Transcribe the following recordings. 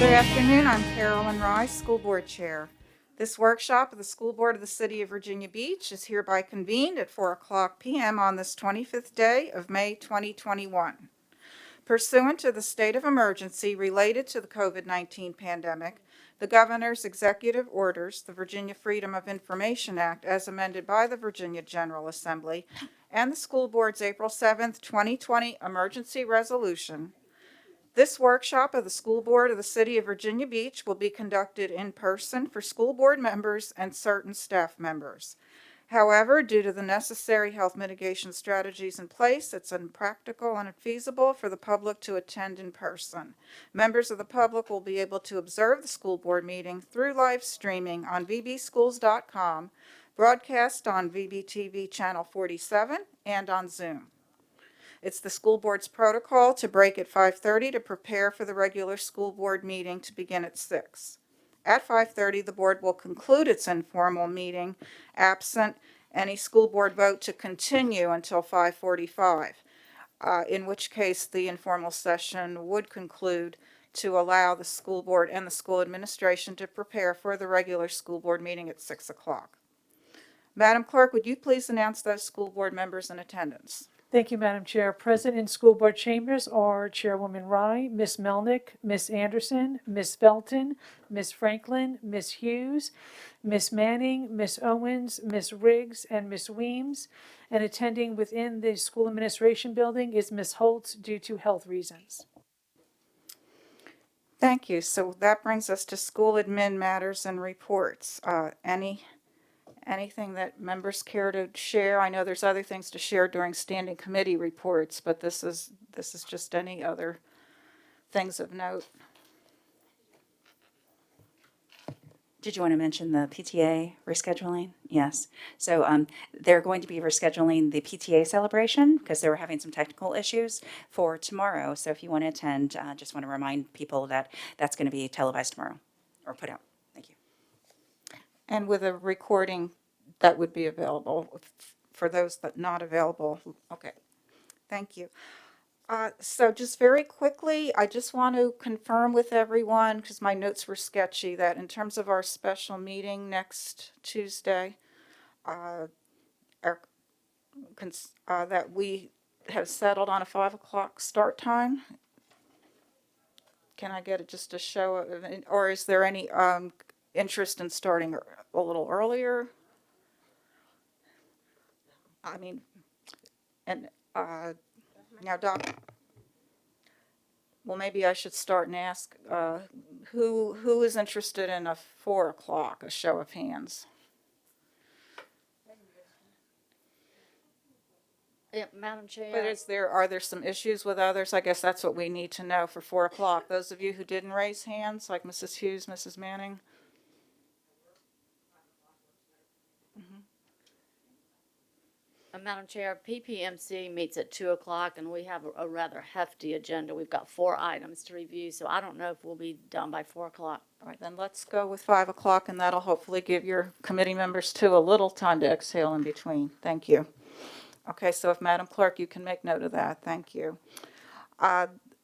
Good afternoon, I'm Carolyn Rice, School Board Chair. This workshop of the School Board of the City of Virginia Beach is hereby convened at 4 p.m. on this 25th day of May 2021. Pursuant to the state of emergency related to the COVID-19 pandemic, the Governor's executive orders, the Virginia Freedom of Information Act as amended by the Virginia General Assembly, and the School Board's April 7, 2020 emergency resolution, this workshop of the School Board of the City of Virginia Beach will be conducted in person for school board members and certain staff members. However, due to the necessary health mitigation strategies in place, it's impractical and unfeasible for the public to attend in person. Members of the public will be able to observe the school board meeting through live streaming on vbschools.com, broadcast on VBTV Channel 47, and on Zoom. It's the school board's protocol to break at 5:30 to prepare for the regular school board meeting to begin at 6. At 5:30, the board will conclude its informal meeting, absent any school board vote to continue until 5:45, in which case the informal session would conclude to allow the school board and the school administration to prepare for the regular school board meeting at 6 o'clock. Madam Clerk, would you please announce those school board members in attendance? Thank you, Madam Chair. Present in school board chambers are Chairwoman Rye, Ms. Melnick, Ms. Anderson, Ms. Felton, Ms. Franklin, Ms. Hughes, Ms. Manning, Ms. Owens, Ms. Riggs, and Ms. Weems. And attending within the school administration building is Ms. Holtz due to health reasons. Thank you. So that brings us to school admin matters and reports. Anything that members care to share? I know there's other things to share during standing committee reports, but this is just any other things of note. Did you want to mention the PTA rescheduling? Yes. So they're going to be rescheduling the PTA celebration because they were having some technical issues for tomorrow. So if you want to attend, just want to remind people that that's going to be televised tomorrow or put out. Thank you. And with a recording that would be available for those that not available. Okay, thank you. So just very quickly, I just want to confirm with everyone, because my notes were sketchy, that in terms of our special meeting next Tuesday, that we have settled on a 5 o'clock start time. Can I get just a show of, or is there any interest in starting a little earlier? I mean, and now, Doc, well, maybe I should start and ask who is interested in a 4 o'clock, a show of hands. Yeah, Madam Chair. But are there some issues with others? I guess that's what we need to know for 4 o'clock. Those of you who didn't raise hands, like Mrs. Hughes, Mrs. Manning. Madam Chair, PPMC meets at 2 o'clock, and we have a rather hefty agenda. We've got 4 items to review, so I don't know if we'll be done by 4 o'clock. All right, then let's go with 5 o'clock, and that'll hopefully give your committee members too a little time to exhale in between. Thank you. Okay, so if Madam Clerk, you can make note of that. Thank you.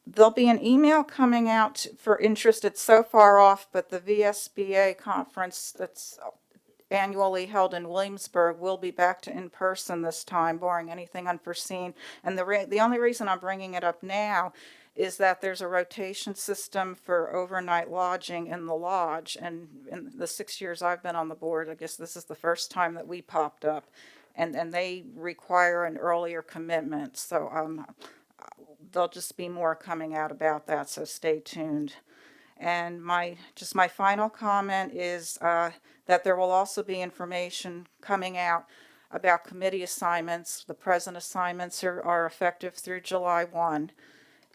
There'll be an email coming out for interest. It's so far off, but the VSBA conference that's annually held in Williamsburg will be back to in person this time, barring anything unforeseen. And the only reason I'm bringing it up now is that there's a rotation system for overnight lodging in the lodge. And in the 6 years I've been on the board, I guess this is the first time that we popped up. And they require an earlier commitment. So there'll just be more coming out about that, so stay tuned. And my final comment is that there will also be information coming out about committee assignments. The present assignments are effective through July 1.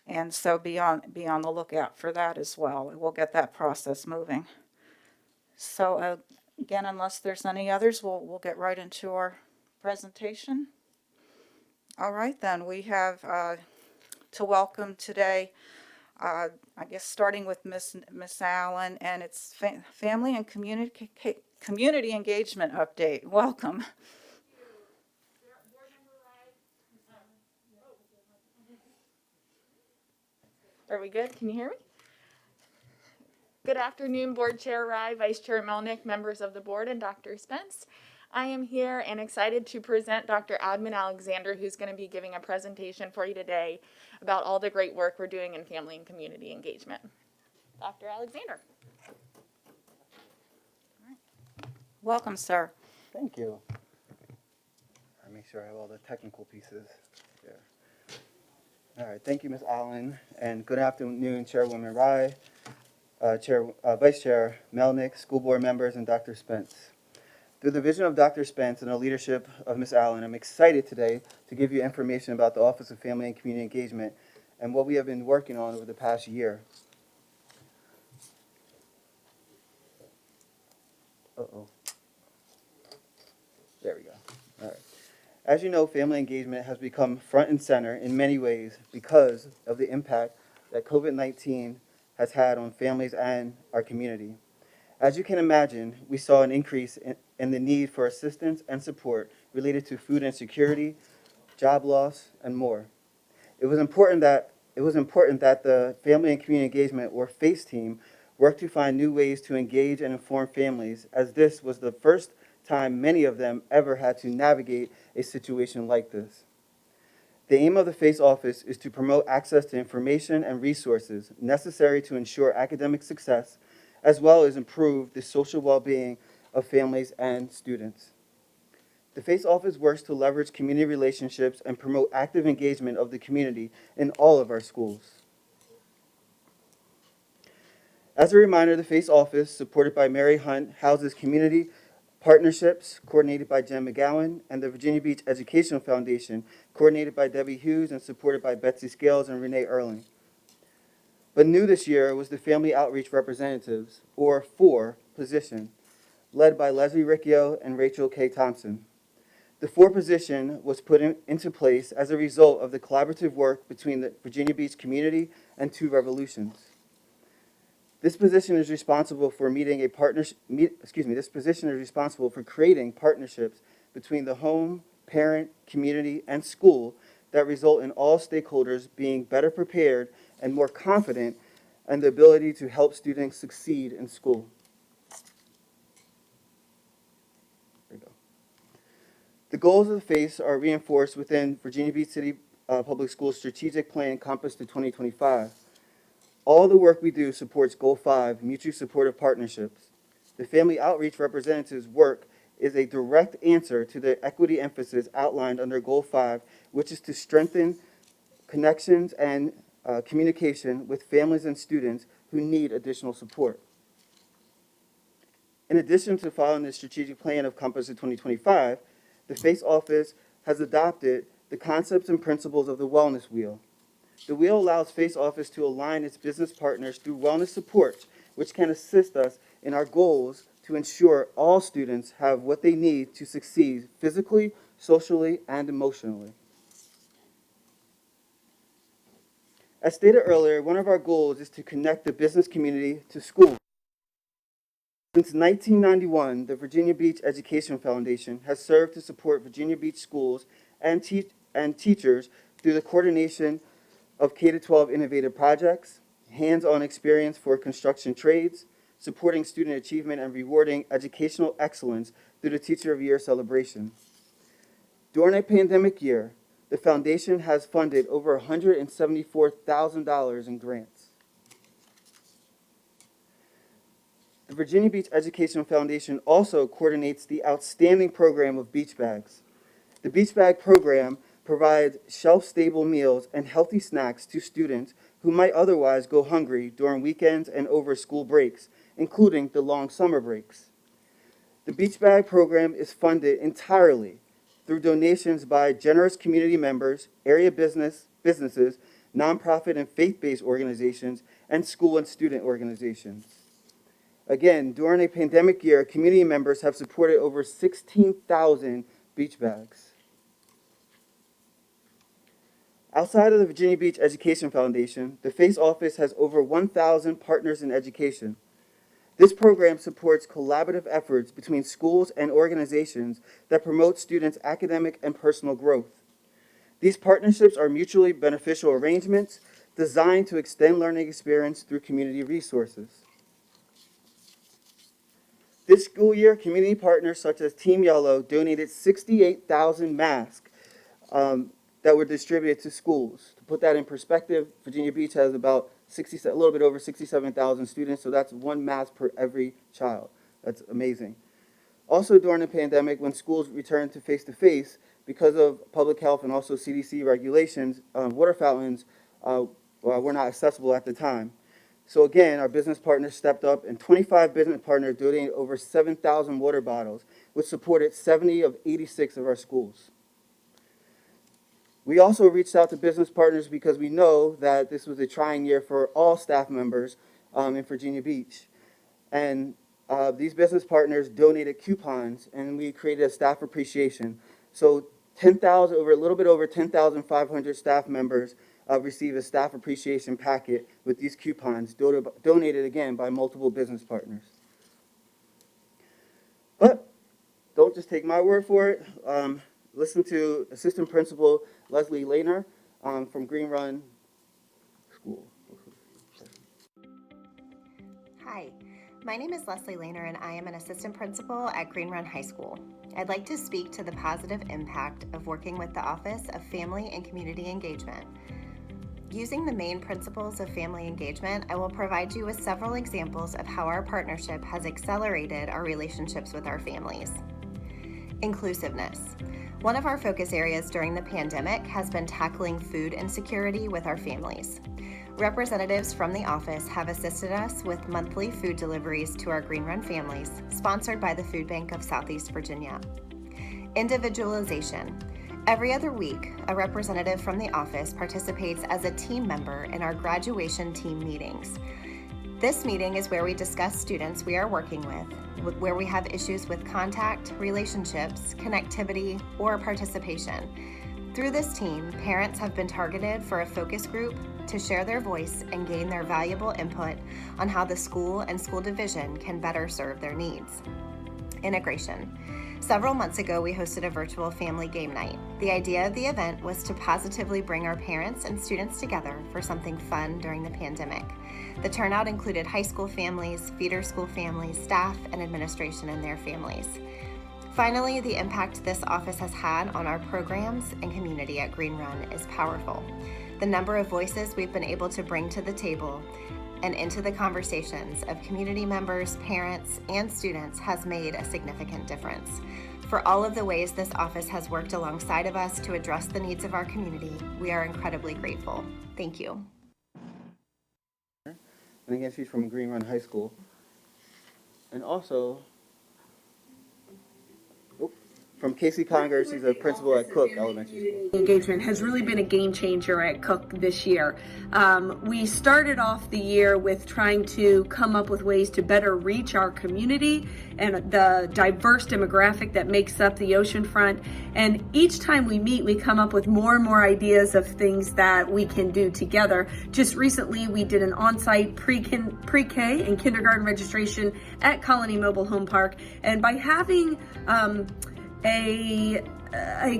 And so be on the lookout for that as well. We'll get that process moving. So again, unless there's any others, we'll get right into our presentation. All right, then we have to welcome today, I guess starting with Miss Allen, and it's Family and Community Engagement Update. Welcome. Are we good? Can you hear me? Good afternoon, Board Chair Rye, Vice Chair Melnick, members of the board, and Dr. Spence. I am here and excited to present Dr. Admin Alexander, who's going to be giving a presentation for you today about all the great work we're doing in family and community engagement. Dr. Alexander. Welcome, sir. Thank you. I make sure I have all the technical pieces here. All right, thank you, Ms. Allen, and good afternoon, Chairwoman Rye, Vice Chair Melnick, school board members, and Dr. Spence. Through the vision of Dr. Spence and the leadership of Ms. Allen, I'm excited today to give you information about the Office of Family and Community Engagement and what we have been working on over the past year. Uh-oh. There we go. All right. As you know, family engagement has become front and center in many ways because of the impact that COVID-19 has had on families and our community. As you can imagine, we saw an increase in the need for assistance and support related to food insecurity, job loss, and more. It was important that the Family and Community Engagement, or FACE team, worked to find new ways to engage and inform families, as this was the first time many of them ever had to navigate a situation like this. The aim of the FACE office is to promote access to information and resources necessary to ensure academic success, as well as improve the social well-being of families and students. The FACE office works to leverage community relationships and promote active engagement of the community in all of our schools. As a reminder, the FACE office, supported by Mary Hunt, houses community partnerships coordinated by Jen McGowan, and the Virginia Beach Educational Foundation, coordinated by Debbie Hughes and supported by Betsy Scales and Renee Erling. But new this year was the Family Outreach Representatives, or FOR, position, led by Leslie Riccio and Rachel K. Thompson. The FOR position was put into place as a result of the collaborative work between the Virginia Beach community and Two Revolutions. This position is responsible for this position is responsible for creating partnerships between the home, parent, community, and school that result in all stakeholders being better prepared and more confident in the ability to help students succeed in school. There we go. The goals of the FACE are reinforced within Virginia Beach City Public Schools Strategic Plan Compass to 2025. All the work we do supports Goal 5, mutually supportive partnerships. The Family Outreach Representatives' work is a direct answer to the equity emphasis outlined under Goal 5, which is to strengthen connections and communication with families and students who need additional support. In addition to following the strategic plan of Compass to 2025, the FACE office has adopted the concepts and principles of the Wellness Wheel. The wheel allows FACE office to align its business partners through wellness support, which can assist us in our goals to ensure all students have what they need to succeed physically, socially, and emotionally. As stated earlier, one of our goals is to connect the business community to schools. Since 1991, the Virginia Beach Education Foundation has served to support Virginia Beach schools and teachers through the coordination of K-12 innovative projects, hands-on experience for construction trades, supporting student achievement, and rewarding educational excellence through the Teacher of the Year celebration. During a pandemic year, the foundation has funded over $174,000 in grants. The Virginia Beach Education Foundation also coordinates the outstanding program of Beach Bags. The Beach Bag program provides shelf-stable meals and healthy snacks to students who might otherwise go hungry during weekends and over school breaks, including the long summer breaks. The Beach Bag program is funded entirely through donations by generous community members, area businesses, nonprofit and faith-based organizations, and school and student organizations. Again, during a pandemic year, community members have supported over 16,000 beach bags. Outside of the Virginia Beach Education Foundation, the FACE office has over 1,000 partners in education. This program supports collaborative efforts between schools and organizations that promote students' academic and personal growth. These partnerships are mutually beneficial arrangements designed to extend learning experience through community resources. This school year, community partners such as Team Yellow donated 68,000 masks that were distributed to schools. To put that in perspective, Virginia Beach has about a little bit over 67,000 students, so that's one mask per every child. That's amazing. Also during the pandemic, when schools returned to face-to-face, because of public health and also CDC regulations, water fountains were not accessible at the time. So again, our business partners stepped up, and 25 business partners donated over 7,000 water bottles, which supported 70 of 86 of our schools. We also reached out to business partners because we know that this was a trying year for all staff members in Virginia Beach. And these business partners donated coupons, and we created a staff appreciation. So a little bit over 10,500 staff members receive a staff appreciation packet with these coupons donated again by multiple business partners. But don't just take my word for it. Listen to Assistant Principal Leslie Lehner from Green Run School. Hi, my name is Leslie Lehner and I am an assistant principal at Green Run High School. I'd like to speak to the positive impact of working with the Office of Family and Community Engagement. Using the main principles of family engagement, I will provide you with several examples of how our partnership has accelerated our relationships with our families. Inclusiveness. One of our focus areas during the pandemic has been tackling food insecurity with our families. Representatives from the office have assisted us with monthly food deliveries to our Green Run families, sponsored by the Food Bank of Southeast Virginia. Individualization. Every other week, a representative from the office participates as a team member in our graduation team meetings. This meeting is where we discuss students we are working with, where we have issues with contact, relationships, connectivity, or participation. Through this team, parents have been targeted for a focus group to share their voice and gain their valuable input on how the school and school division can better serve their needs. Integration. Several months ago, we hosted a virtual family game night. The idea of the event was to positively bring our parents and students together for something fun during the pandemic. The turnout included high school families, feeder school families, staff, and administration and their families. Finally, the impact this office has had on our programs and community at Green Run is powerful. The number of voices we've been able to bring to the table and into the conversations of community members, parents, and students has made a significant difference. For all of the ways this office has worked alongside of us to address the needs of our community, we are incredibly grateful. Thank you. And again, she's from Green Run High School. And also, from Casey Conger, she's a principal at Cook Elementary School. Engagement has really been a game changer at Cook this year. We started off the year with trying to come up with ways to better reach our community and the diverse demographic that makes up the oceanfront. And each time we meet, we come up with more and more ideas of things that we can do together. Just recently, we did an on-site pre-K and kindergarten registration at Colony Mobile Home Park. And by having a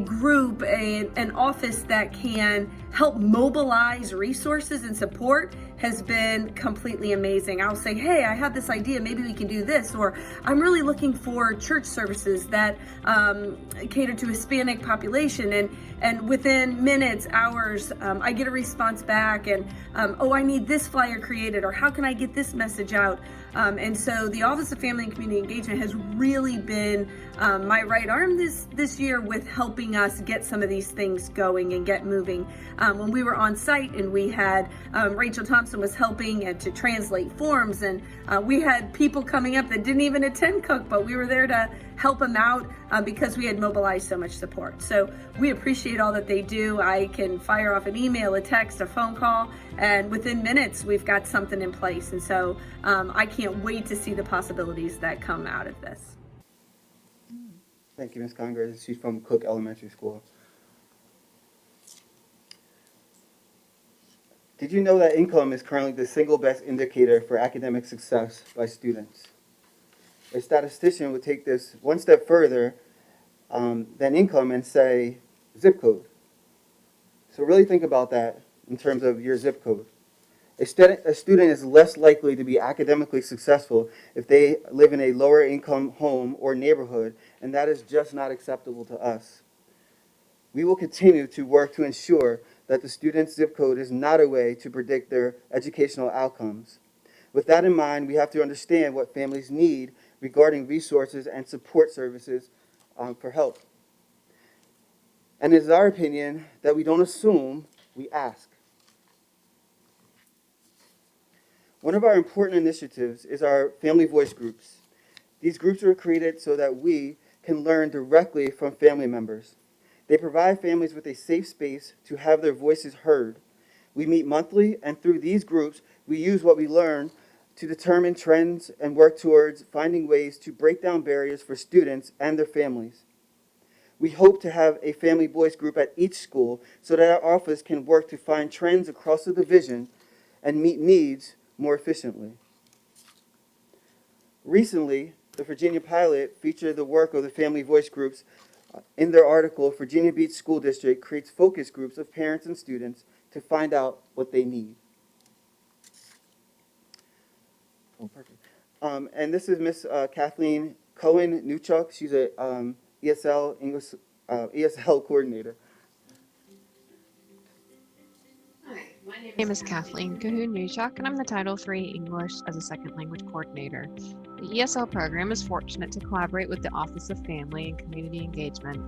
group, an office that can help mobilize resources and support has been completely amazing. I'll say, hey, I have this idea, maybe we can do this, or I'm really looking for church services that cater to Hispanic population, and within minutes, hours, I get a response back, and oh, I need this flyer created, or how can I get this message out? And so the Office of Family and Community Engagement has really been my right arm this year with helping us get some of these things going and get moving. When we were on site and we had Rachel Thompson was helping and to translate forms, and we had people coming up that didn't even attend Cook, but we were there to help them out because we had mobilized so much support. So we appreciate all that they do. I can fire off an email, a text, a phone call, and within minutes we've got something in place. And so I can't wait to see the possibilities that come out of this. Thank you, Ms. Conger. She's from Cook Elementary School. Did you know that income is currently the single best indicator for academic success by students? A statistician would take this one step further than income and say zip code. So really think about that in terms of your zip code. A student is less likely to be academically successful if they live in a lower income home or neighborhood, and that is just not acceptable to us. We will continue to work to ensure that the student's zip code is not a way to predict their educational outcomes. With that in mind, we have to understand what families need regarding resources and support services for help. And it is our opinion that we don't assume, we ask. One of our important initiatives is our family voice groups. These groups were created so that we can learn directly from family members. They provide families with a safe space to have their voices heard. We meet monthly, and through these groups, we use what we learn to determine trends and work towards finding ways to break down barriers for students and their families. We hope to have a family voice group at each school so that our office can work to find trends across the division and meet needs more efficiently. Recently, the Virginia Pilot featured the work of the family voice groups in their article. Virginia Beach School District creates focus groups of parents and students to find out what they need. Oh, perfect. And this is Miss Kathleen Cohen-Newchuk. She's a ESL English ESL coordinator. My name is Kathleen Cahoon-Newchuk, and I'm the Title III English as a Second Language Coordinator. The ESL program is fortunate to collaborate with the Office of Family and Community Engagement.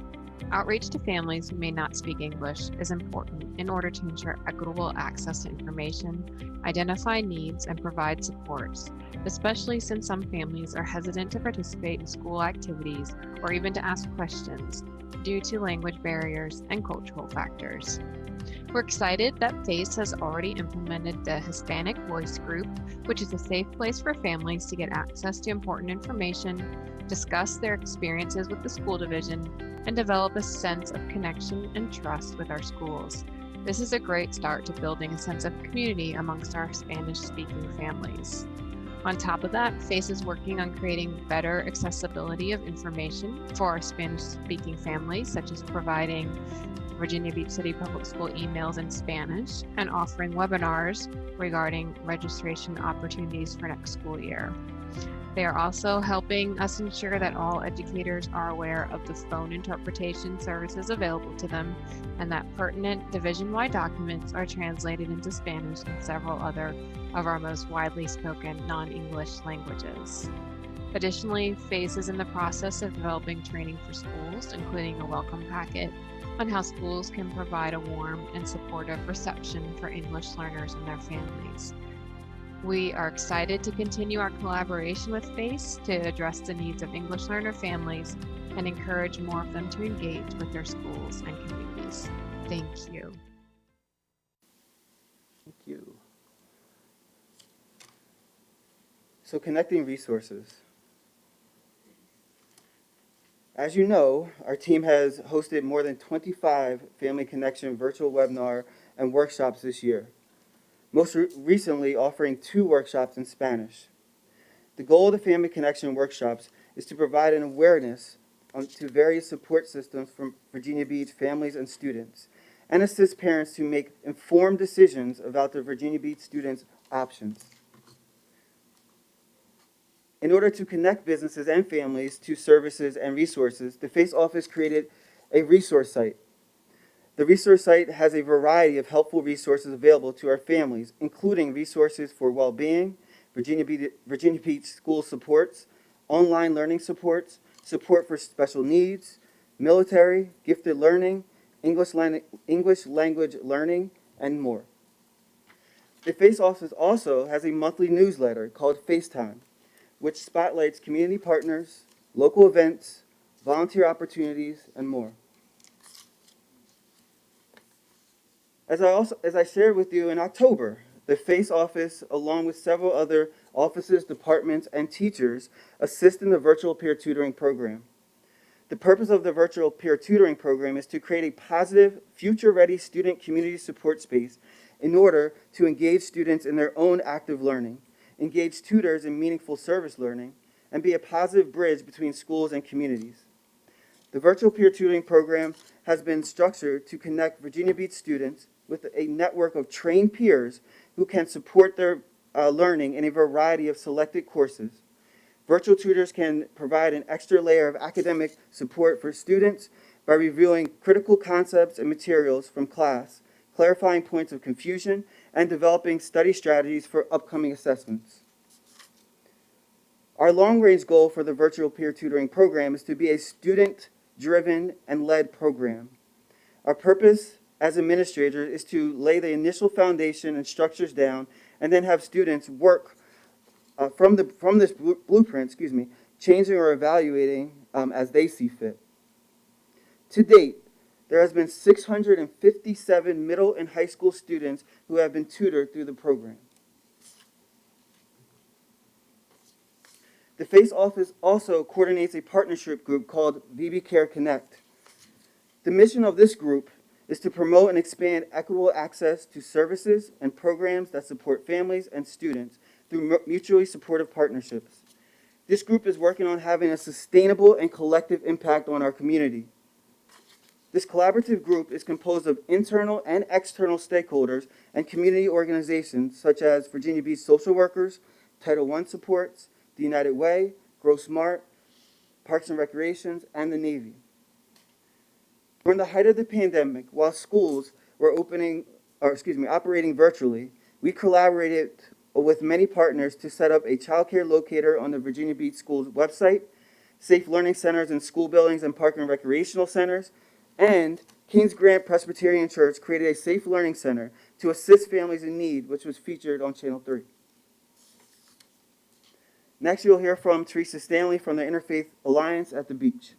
Outreach to families who may not speak English is important in order to ensure equitable access to information, identify needs, and provide supports, especially since some families are hesitant to participate in school activities or even to ask questions due to language barriers and cultural factors. We're excited that FACE has already implemented the Hispanic Voice Group, which is a safe place for families to get access to important information, discuss their experiences with the school division, and develop a sense of connection and trust with our schools. This is a great start to building a sense of community amongst our Spanish-speaking families. On top of that, FACE is working on creating better accessibility of information for our Spanish-speaking families, such as providing Virginia Beach City Public School emails in Spanish and offering webinars regarding registration opportunities for next school year. They are also helping us ensure that all educators are aware of the phone interpretation services available to them and that pertinent division-wide documents are translated into Spanish and several other of our most widely spoken non-English languages. Additionally, FACE is in the process of developing training for schools, including a welcome packet on how schools can provide a warm and supportive reception for English learners and their families. We are excited to continue our collaboration with FACE to address the needs of English learner families and encourage more of them to engage with their schools and communities. Thank you. Thank you. So connecting resources. As you know, our team has hosted more than 25 Family Connection virtual webinar and workshops this year, most recently offering 2 workshops in Spanish. The goal of the Family Connection workshops is to provide an awareness to various support systems from Virginia Beach families and students, and assist parents to make informed decisions about their Virginia Beach students' options. In order to connect businesses and families to services and resources, the FACE office created a resource site. The resource site has a variety of helpful resources available to our families, including resources for well-being, Virginia Beach school supports, online learning supports, support for special needs, military, gifted learning, English language learning, and more. The FACE office also has a monthly newsletter called FaceTime, which spotlights community partners, local events, volunteer opportunities, and more. As I shared with you in October, the FACE office, along with several other offices, departments, and teachers, assist in the virtual peer tutoring program. The purpose of the virtual peer tutoring program is to create a positive, future-ready student community support space in order to engage students in their own active learning, engage tutors in meaningful service learning, and be a positive bridge between schools and communities. The virtual peer tutoring program has been structured to connect Virginia Beach students with a network of trained peers who can support their learning in a variety of selected courses. Virtual tutors can provide an extra layer of academic support for students by reviewing critical concepts and materials from class, clarifying points of confusion, and developing study strategies for upcoming assessments. Our long-range goal for the virtual peer tutoring program is to be a student-driven and led program. Our purpose as administrators is to lay the initial foundation and structures down, and then have students work from this blueprint, changing or evaluating as they see fit. To date, there has been 657 middle and high school students who have been tutored through the program. The FACE office also coordinates a partnership group called VB Care Connect. The mission of this group is to promote and expand equitable access to services and programs that support families and students through mutually supportive partnerships. This group is working on having a sustainable and collective impact on our community. This collaborative group is composed of internal and external stakeholders and community organizations such as Virginia Beach Social Workers, Title I Supports, the United Way, Grow Smart, Parks and Recreations, and the Navy. During the height of the pandemic, while schools were operating virtually, we collaborated with many partners to set up a childcare locator on the Virginia Beach Schools website, safe learning centers in school buildings and park and recreational centers, and Kings Grant Presbyterian Church created a safe learning center to assist families in need, which was featured on Channel 3. Next, you'll hear from Teresa Stanley from the Interfaith Alliance at the beach.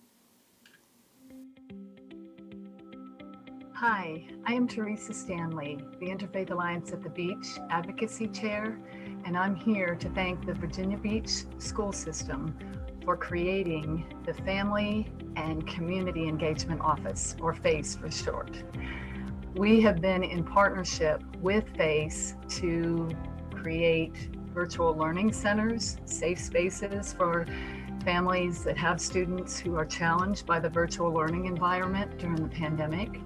Hi, I am Teresa Stanley, the Interfaith Alliance at the Beach Advocacy Chair, and I'm here to thank the Virginia Beach School System for creating the Family and Community Engagement Office, or FACE for short. We have been in partnership with FACE to create virtual learning centers, safe spaces for families that have students who are challenged by the virtual learning environment during the pandemic.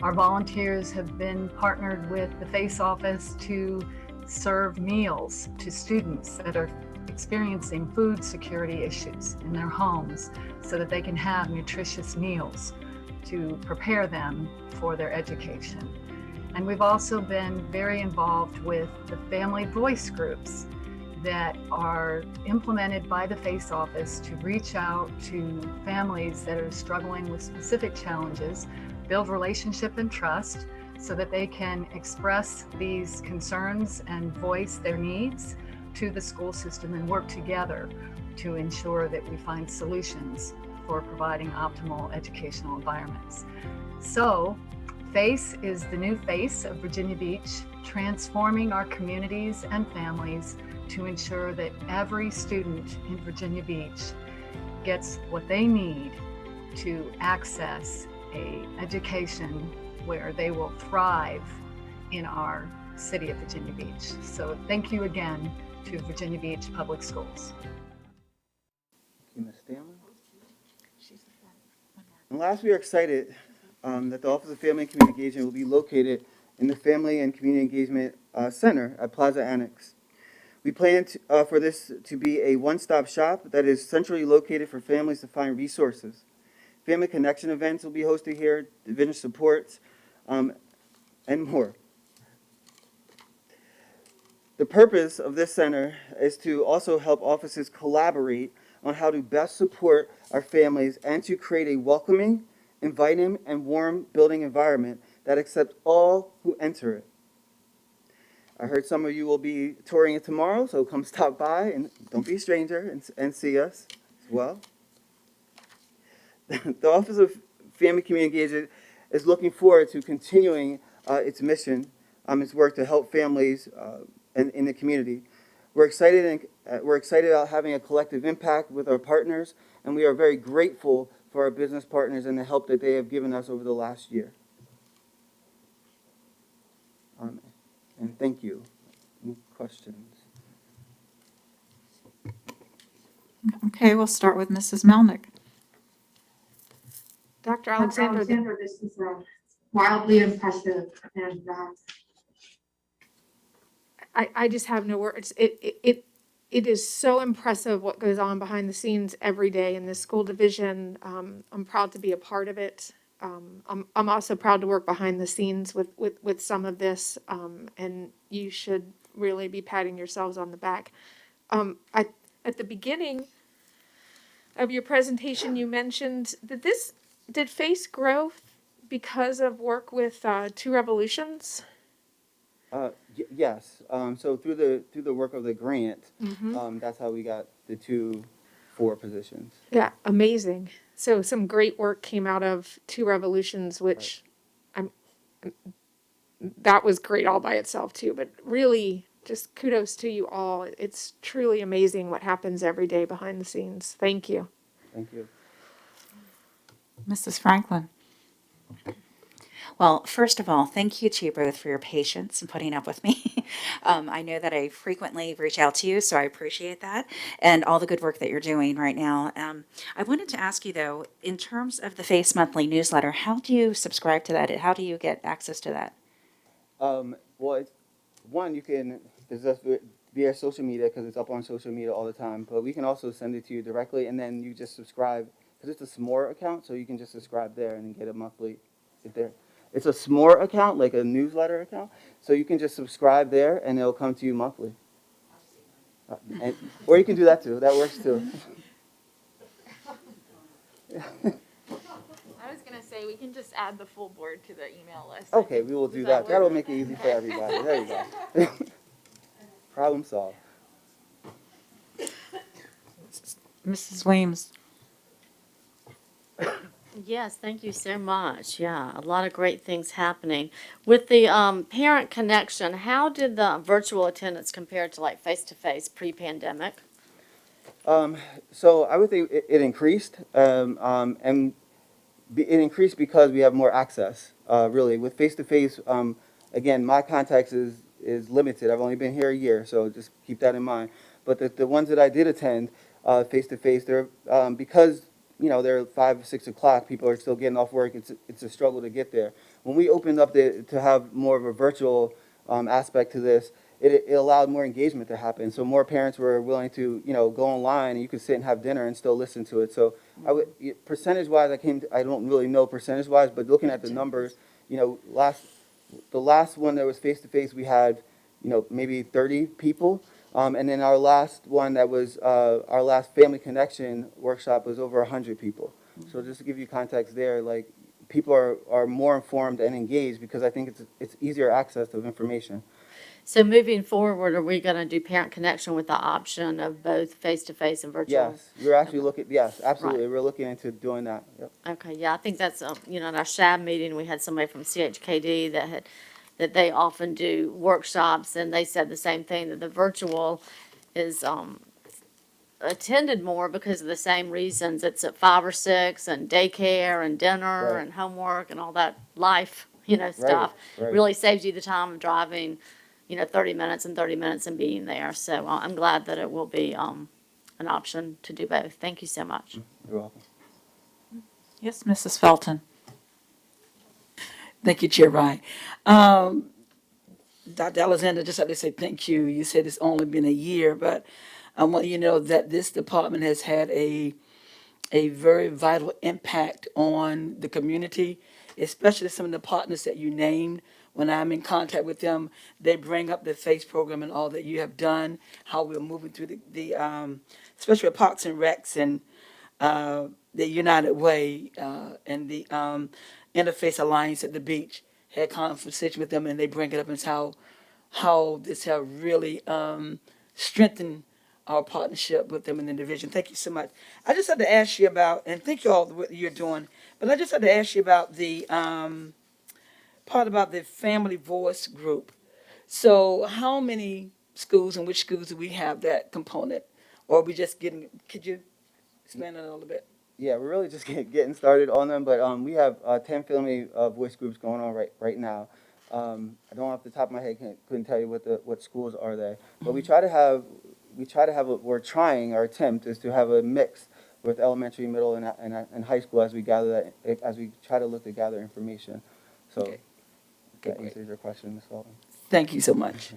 Our volunteers have been partnered with the FACE office to serve meals to students that are experiencing food security issues in their homes so that they can have nutritious meals to prepare them for their education. And we've also been very involved with the family voice groups that are implemented by the FACE office to reach out to families that are struggling with specific challenges, build relationship and trust so that they can express these concerns and voice their needs to the school system and work together to ensure that we find solutions for providing optimal educational environments. So, FACE is the new face of Virginia Beach, transforming our communities and families to ensure that every student in Virginia Beach gets what they need to access an education where they will thrive in our city of Virginia Beach. So thank you again to Virginia Beach Public Schools. Thank you, Ms. Stanley. And last, we are excited that the Office of Family and Community Engagement will be located in the Family and Community Engagement Center at Plaza Annex. We plan for this to be a one-stop shop that is centrally located for families to find resources. Family connection events will be hosted here, division supports, and more. The purpose of this center is to also help offices collaborate on how to best support our families and to create a welcoming, inviting, and warm building environment that accepts all who enter it. I heard some of you will be touring it tomorrow, so come stop by and don't be a stranger and see us as well. The Office of Family Community Engagement is looking forward to continuing its mission, its work to help families in the community. We're excited about having a collective impact with our partners, and we are very grateful for our business partners and the help that they have given us over the last year. And thank you. Any questions? Okay, we'll start with Mrs. Melnick. Dr. Alexander, wildly impressive. And I just have no words. It is so impressive what goes on behind the scenes every day in this school division. I'm proud to be a part of it. I'm also proud to work behind the scenes with some of this, and you should really be patting yourselves on the back. At the beginning of your presentation, you mentioned that did FACE grow because of work with Two Revolutions? Yes. So through the work of the grant, that's how we got the 4 positions. Yeah, amazing. So some great work came out of Two Revolutions, which that was great all by itself too, but really just kudos to you all. It's truly amazing what happens every day behind the scenes. Thank you. Thank you. Mrs. Franklin. Well, first of all, thank you to you both for your patience and putting up with me. I know that I frequently reach out to you, so I appreciate that and all the good work that you're doing right now. I wanted to ask you, though, in terms of the FACE Monthly newsletter, how do you subscribe to that? How do you get access to that? Well, one, you can visit us via social media because it's up on social media all the time, but we can also send it to you directly, and then you just subscribe because it's a S'more account, so you can just subscribe there and get a monthly there. It's a S'more account, like a newsletter account, so you can just subscribe there and it'll come to you monthly. Or you can do that too. That works too. I was gonna say, we can just add the full board to the email list. Okay, we will do that. That'll make it easy for everybody. There you go. Problem solved. Mrs. Weems. Yes, thank you so much. Yeah, a lot of great things happening. With the parent connection, how did the virtual attendance compare to like face-to-face pre-pandemic? So I would think it increased, and it increased because we have more access, really. With face-to-face, again, my context is limited. I've only been here a year, so just keep that in mind. But the ones that I did attend face-to-face, they're because they're 5 or 6 o'clock. People are still getting off work. It's a struggle to get there. When we opened up to have more of a virtual aspect to this, it allowed more engagement to happen. So more parents were willing to go online, and you could sit and have dinner and still listen to it. So percentage-wise, I don't really know percentage-wise, but looking at the numbers, the last one that was face-to-face, we had maybe 30 people. And then our last one that was our last family connection workshop was over 100 people. So just to give you context there, like people are more informed and engaged because I think it's easier access of information. So moving forward, are we going to do parent connection with the option of both face-to-face and virtual? Yes, we're actually looking. Yes, absolutely, Right. We're looking into doing that. Yep. Okay, yeah, I think that's in our SHAB meeting, we had somebody from CHKD that they often do workshops, and they said the same thing, that the virtual is attended more because of the same reasons. It's at 5 or 6, and daycare and dinner Right. and homework and all that life, stuff. right. Really saves you the time of driving, 30 minutes and 30 minutes and being there. So I'm glad that it will be an option to do both. Thank you so much. You're welcome. Yes, Mrs. Felton. Thank you, Chair Ryan. Dr. Alexander, just have to say thank you. You said it's only been a year, but I want you to know that this department has had a very vital impact on the community, especially some of the partners that you named. When I'm in contact with them, they bring up the FACE program and all that you have done, how we're moving through the especially with Parks and Recs and the United Way and the Interface Alliance at the beach. Had conversation with them, and they bring it up as how this have really strengthened our partnership with them in the division. Thank you so much. I just had to ask you about, and thank you all for what you're doing, but I just had to ask you about the part about the Family Voice group. So how many schools and which schools do we have that component? Or are we just getting, could you expand on it a little bit? Yeah, we're really just getting started on them, but we have 10 family voice groups going on right now. I don't off the top of my head couldn't tell you what schools are they, but we're trying, our attempt is to have a mix with elementary, middle, and high school as we try to look to gather information. So Okay. that Great. answers your question, Ms. Walton. Thank you so much.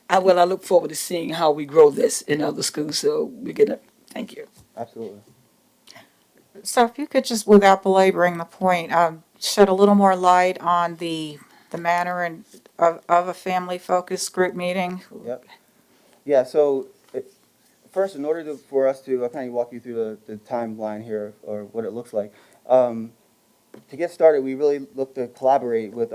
I look forward to seeing how we grow this in other schools, so we're gonna, thank you. Absolutely. So if you could just, without belaboring the point, shed a little more light on the manner and of a family-focused group meeting. Yep. Yeah, so first, in order for us to, I'll kind of walk you through the timeline here, or what it looks like. To get started, we really look to collaborate with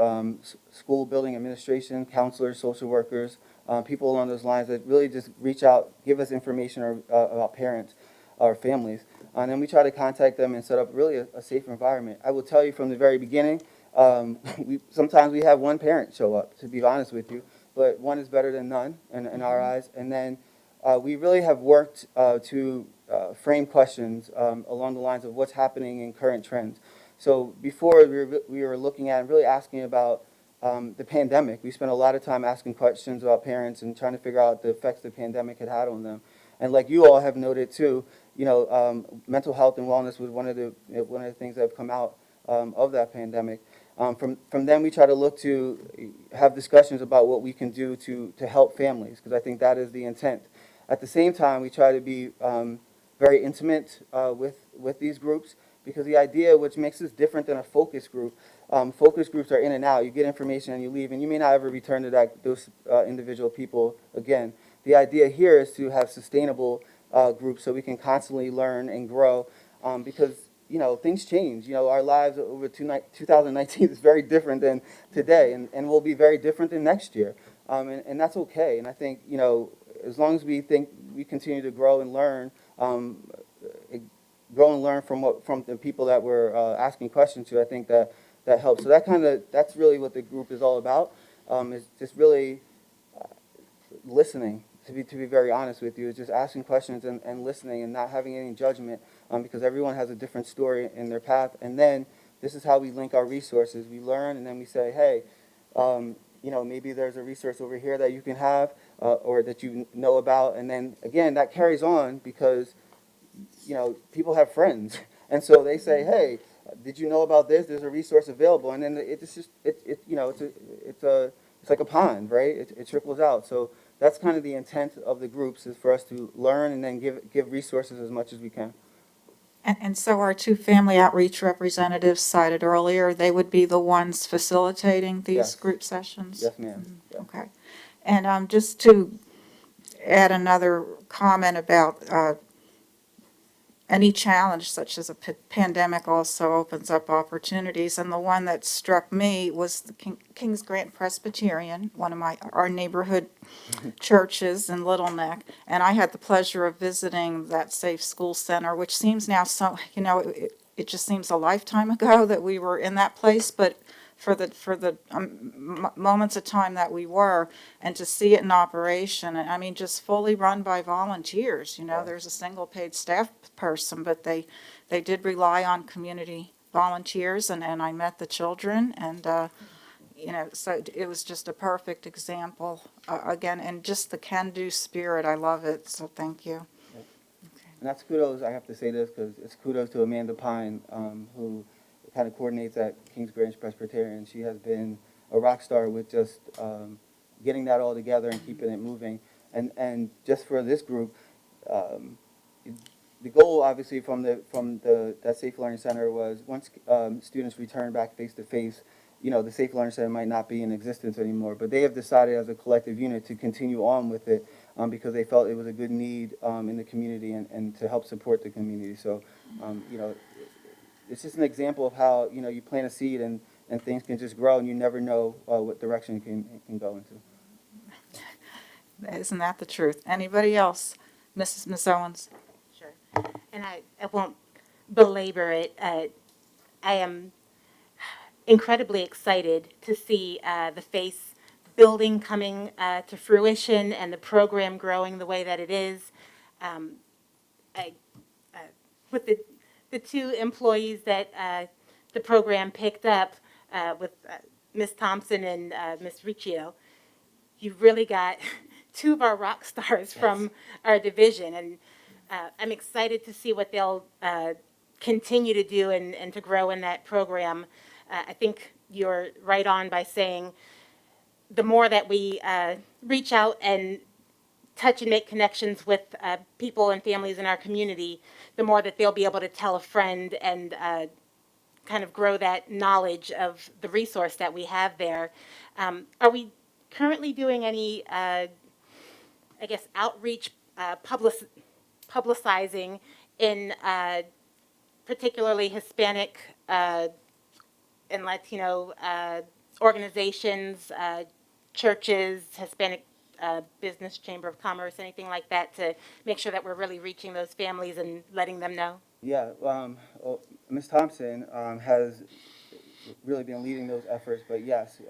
school building administration, counselors, social workers, people along those lines that really just reach out, give us information about parents or families. And then we try to contact them and set up really a safe environment. I will tell you from the very beginning, sometimes we have one parent show up, to be honest with you, but one is better than none in our eyes. And then we really have worked to frame questions along the lines of what's happening in current trends. So before we were looking at and really asking about the pandemic. We spent a lot of time asking questions about parents and trying to figure out the effects the pandemic had on them. And like you all have noted too, mental health and wellness was one of the things that have come out of that pandemic. From then, we try to look to have discussions about what we can do to help families, because I think that is the intent. At the same time, we try to be very intimate with these groups, because the idea, which makes us different than a focus group, focus groups are in and out. You get information and you leave, and you may not ever return to those individual people again. The idea here is to have sustainable groups so we can constantly learn and grow, because things change. Our lives over 2019 is very different than today, and will be very different than next year, and that's okay. And I think as long as we think we continue to grow and learn, from the people that we're asking questions to, I think that helps. So that's really what the group is all about. Is just really listening. To be very honest with you, is just asking questions and listening and not having any judgment, because everyone has a different story in their path. And then this is how we link our resources. We learn, and then we say, hey, maybe there's a resource over here that you can have, or that you know about. And then again, that carries on because people have friends, and so they say, hey, did you know about this? There's a resource available, and then it's like a pond, right? It trickles out. So that's kind of the intent of the groups, is for us to learn and then give resources as much as we can. And so our two family outreach representatives cited earlier, they would be the ones facilitating these Yes. group sessions? Yes, ma'am. Yeah. Okay. And just to add another comment about any challenge such as a pandemic also opens up opportunities. And the one that struck me was the Kings Grant Presbyterian, one of our neighborhood churches in Little Neck. And I had the pleasure of visiting that Safe School Center, which seems now it just seems a lifetime ago that we were in that place, but for the moments of time that we were, and to see it in operation, and I mean, just fully run by volunteers. There's a single paid staff person, but they did rely on community volunteers, and I met the children, and so it was just a perfect example, again, and just the can-do spirit. I love it, so thank you. And that's kudos. I have to say this because it's kudos to Amanda Pine, who kind of coordinates at Kings Grant Presbyterian. She has been a rock star with just getting that all together and keeping it moving. And just for this group, the goal obviously from that Safe Learning Center was once students return back face to face, the Safe Learning Center might not be in existence anymore. But they have decided as a collective unit to continue on with it because they felt it was a good need in the community and to help support the community. So, it's just an example of how you plant a seed and things can just grow, and you never know what direction it can go into. Isn't that the truth? Anybody else? Ms. Owens? Sure. And I won't belabor it. I am incredibly excited to see the FACE building coming to fruition and the program growing the way that it is. With the two employees that the program picked up with Ms. Thompson and Ms. Riccio, you've really got two of our rock stars from our division, and I'm excited to see what they'll continue to do and to grow in that program. I think you're right on by saying the more that we reach out and touch and make connections with people and families in our community, the more that they'll be able to tell a friend and kind of grow that knowledge of the resource that we have there. Are we currently doing any, I guess, outreach, publicizing in particularly Hispanic and Latino organizations, churches, Hispanic Business Chamber of Commerce, anything like that, to make sure that we're really reaching those families and letting them know? Yeah, Ms. Thompson has really been leading those efforts, but yes,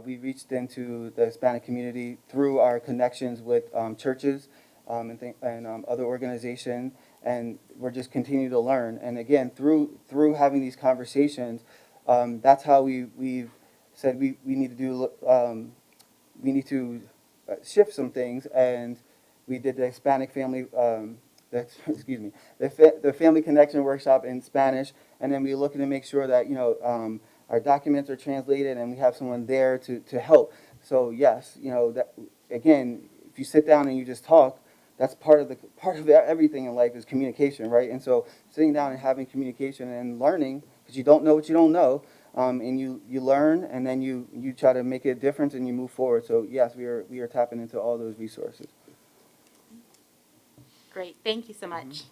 we reached into the Hispanic community through our connections with churches and other organizations, and we're just continuing to learn. And again, through having these conversations, that's how we've said we need to shift some things, and we did the Hispanic family, the Family Connection workshop in Spanish, and then we're looking to make sure that our documents are translated and we have someone there to help. So yes, that again, if you sit down and you just talk, that's part of everything in life is communication, right? And so sitting down and having communication and learning, because you don't know what you don't know. And you learn, and then you try to make a difference, and you move forward. So yes, we are tapping into all those resources. Great, thank you so much.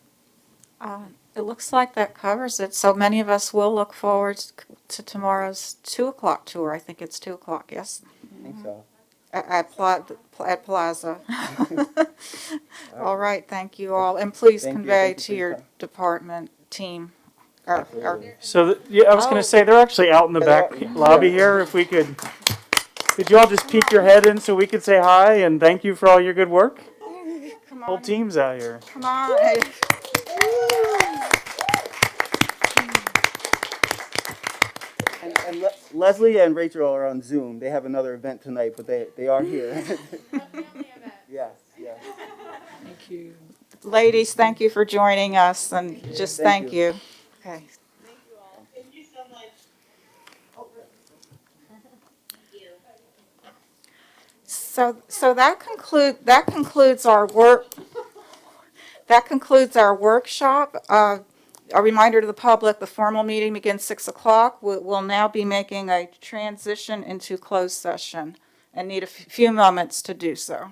It looks like that covers it. So many of us will look forward to tomorrow's 2 o'clock tour. I think it's 2 o'clock, yes? I think so. At Plaza. All right, thank you all. And please Thank you. convey Thank you to for your your time. department team. So, yeah, I was going to say, they're actually out in the back lobby here. If we could you all just peek your head in so we could say hi and thank you for all your good work? Come Whole on. team's out here. Come on. And Leslie and Rachel are on Zoom. They have another event tonight, but they are here. Yes, yes. Thank you. Ladies, thank you for joining us, and just Thank thank you. Okay. So that concludes our work. That concludes our workshop. A reminder to the public: the formal meeting begins 6 o'clock. We'll now be making a transition into closed session, and need a few moments to do so.